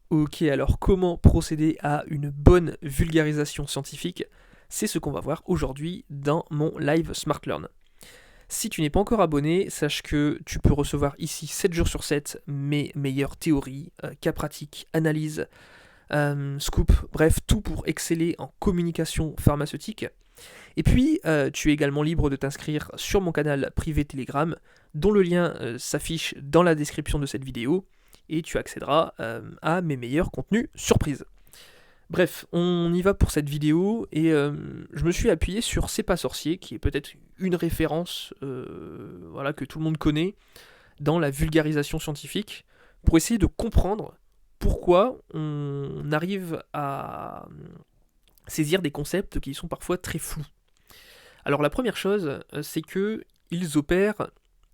Ok, alors comment procéder à une bonne vulgarisation scientifique? C'est ce qu'on va voir aujourd'hui dans mon live SmartLearn. Si tu n'es pas encore abonné, sache que tu peux recevoir ici 7 jours sur 7 mes meilleures théories, cas pratiques, analyses, scoop, bref, tout pour exceller en communication pharmaceutique. Et puis, tu es également libre de t'inscrire sur mon canal privé Telegram, dont le lien s'affiche dans la description de cette vidéo, et tu accéderas à mes meilleurs contenus surprises. Bref, on y va pour cette vidéo, et je me suis appuyé sur C'est pas sorcier, qui est peut-être une référence voilà, que tout le monde connaît dans la vulgarisation scientifique, pour essayer de comprendre pourquoi on arrive à saisir des concepts qui sont parfois très flous. Alors la première chose, c'est que ils opèrent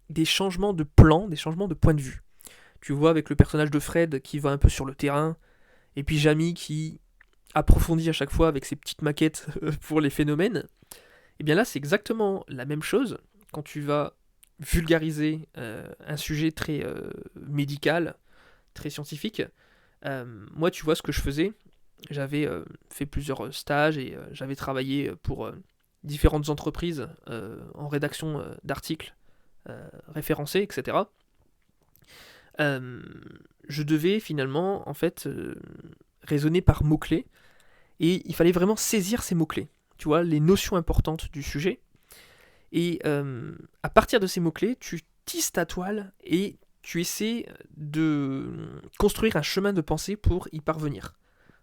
des changements de plan, des changements de point de vue. Tu vois avec le personnage de Fred qui va un peu sur le terrain, et puis Jamie qui approfondit à chaque fois avec ses petites maquettes pour les phénomènes. Et bien là, c'est exactement la même chose quand tu vas vulgariser un sujet très médical, très scientifique. Moi, tu vois ce que je faisais. J'avais fait plusieurs stages et j'avais travaillé pour différentes entreprises en rédaction d'articles référencés, etc. Je devais finalement, en fait, raisonner par mots-clés et il fallait vraiment saisir ces mots-clés. Tu vois, les notions importantes du sujet. Et à partir de ces mots-clés, tu tisses ta toile et tu essaies de construire un chemin de pensée pour y parvenir.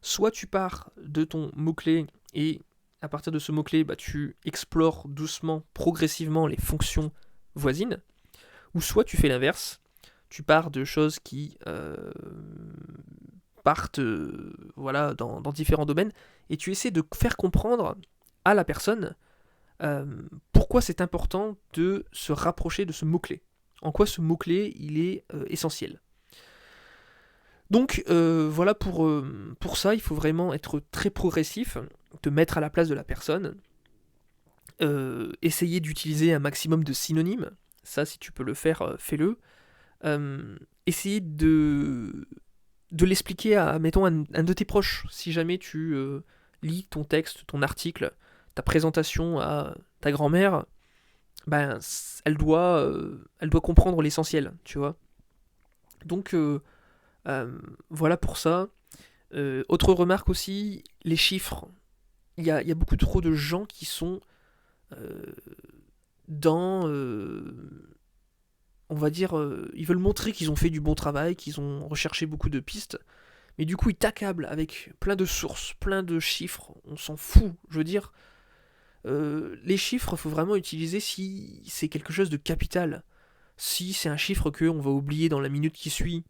Soit tu pars de ton mot-clé et à partir de ce mot-clé, tu explores doucement, progressivement les fonctions voisines, ou soit tu fais l'inverse, tu pars de choses qui partent voilà, dans différents domaines, et tu essaies de faire comprendre à la personne euh, pourquoi c'est important de se rapprocher de ce mot-clé. En quoi ce mot-clé, il est essentiel. Donc voilà, pour ça, il faut vraiment être très progressif, te mettre à la place de la personne, essayer d'utiliser un maximum de synonymes, ça si tu peux le faire, fais-le. Essayer de l'expliquer à, mettons, un de tes proches, si jamais tu lis ton texte, ton article, ta présentation à ta grand-mère, ben, elle doit comprendre l'essentiel, tu vois. Donc voilà pour ça. Autre remarque aussi, les chiffres. Il y a beaucoup trop de gens qui sont euh, dans... on va dire, ils veulent montrer qu'ils ont fait du bon travail, qu'ils ont recherché beaucoup de pistes, mais du coup ils t'accablent avec plein de sources, plein de chiffres, on s'en fout. Je veux dire, les chiffres, faut vraiment utiliser si c'est quelque chose de capital. Si c'est un chiffre qu'on va oublier dans la minute qui suit,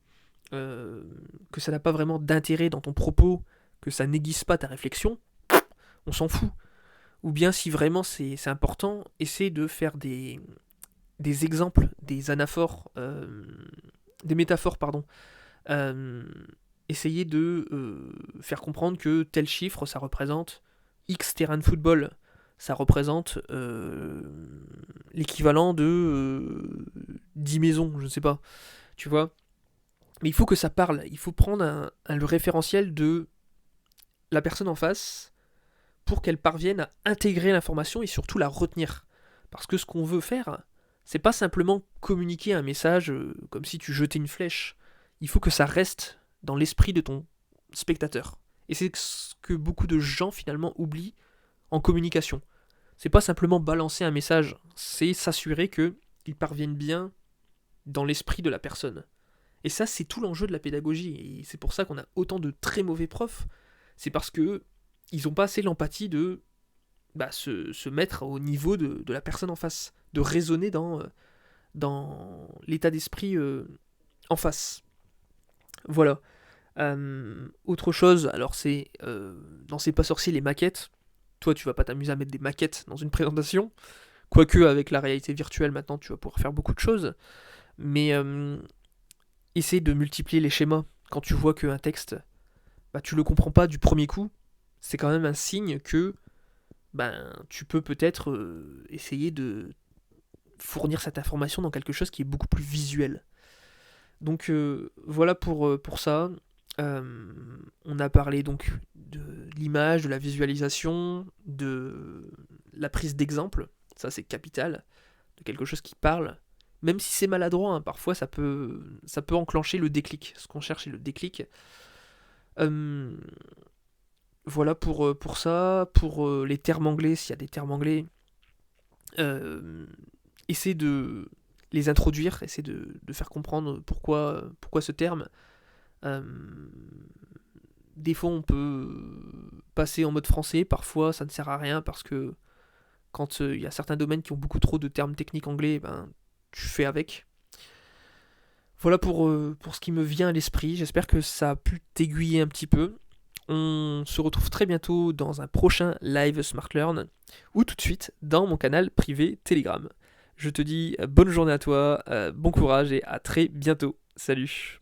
euh, que ça n'a pas vraiment d'intérêt dans ton propos, que ça n'aiguise pas ta réflexion, on s'en fout. Ou bien si vraiment c'est important, essaie de faire des exemples, des anaphores, des métaphores, pardon. Euh, Essayer de faire comprendre que tel chiffre, ça représente X terrain de football. Ça représente l'équivalent de 10 maisons, je ne sais pas. Tu vois. Mais il faut que ça parle. Il faut prendre le référentiel de la personne en face pour qu'elle parvienne à intégrer l'information et surtout la retenir. Parce que ce qu'on veut faire, c'est pas simplement communiquer un message comme si tu jetais une flèche. Il faut que ça reste dans l'esprit de ton spectateur. Et c'est ce que beaucoup de gens finalement oublient en communication. C'est pas simplement balancer un message, c'est s'assurer qu'il parvienne bien dans l'esprit de la personne. Et ça, c'est tout l'enjeu de la pédagogie. Et c'est pour ça qu'on a autant de très mauvais profs. C'est parce que ils n'ont pas assez l'empathie de se mettre au niveau de la personne en face, de raisonner dans l'état d'esprit en face. Voilà. Autre chose, alors c'est dans C'est pas sorcier les maquettes. Toi, tu vas pas t'amuser à mettre des maquettes dans une présentation. Quoique, avec la réalité virtuelle, maintenant, tu vas pouvoir faire beaucoup de choses. Mais essaie de multiplier les schémas. Quand tu vois qu'un texte, tu le comprends pas du premier coup, c'est quand même un signe que tu peux peut-être essayer de fournir cette information dans quelque chose qui est beaucoup plus visuel. Donc voilà pour ça. On a parlé donc de l'image, de la visualisation, de la prise d'exemple. Ça, c'est capital. De quelque chose qui parle. Même si c'est maladroit, hein, parfois ça peut enclencher le déclic. Ce qu'on cherche, c'est le déclic. Euh, voilà pour ça. Pour les termes anglais, s'il y a des termes anglais, essaie de les introduire, essaie de faire comprendre pourquoi ce terme. Euh, des fois, on peut passer en mode français, parfois ça ne sert à rien parce que quand il y a certains domaines qui ont beaucoup trop de termes techniques anglais, ben, tu fais avec. Voilà pour ce qui me vient à l'esprit. J'espère que ça a pu t'aiguiller un petit peu. On se retrouve très bientôt dans un prochain live Smart Learn ou tout de suite dans mon canal privé Telegram. Je te dis bonne journée à toi, bon courage et à très bientôt. Salut.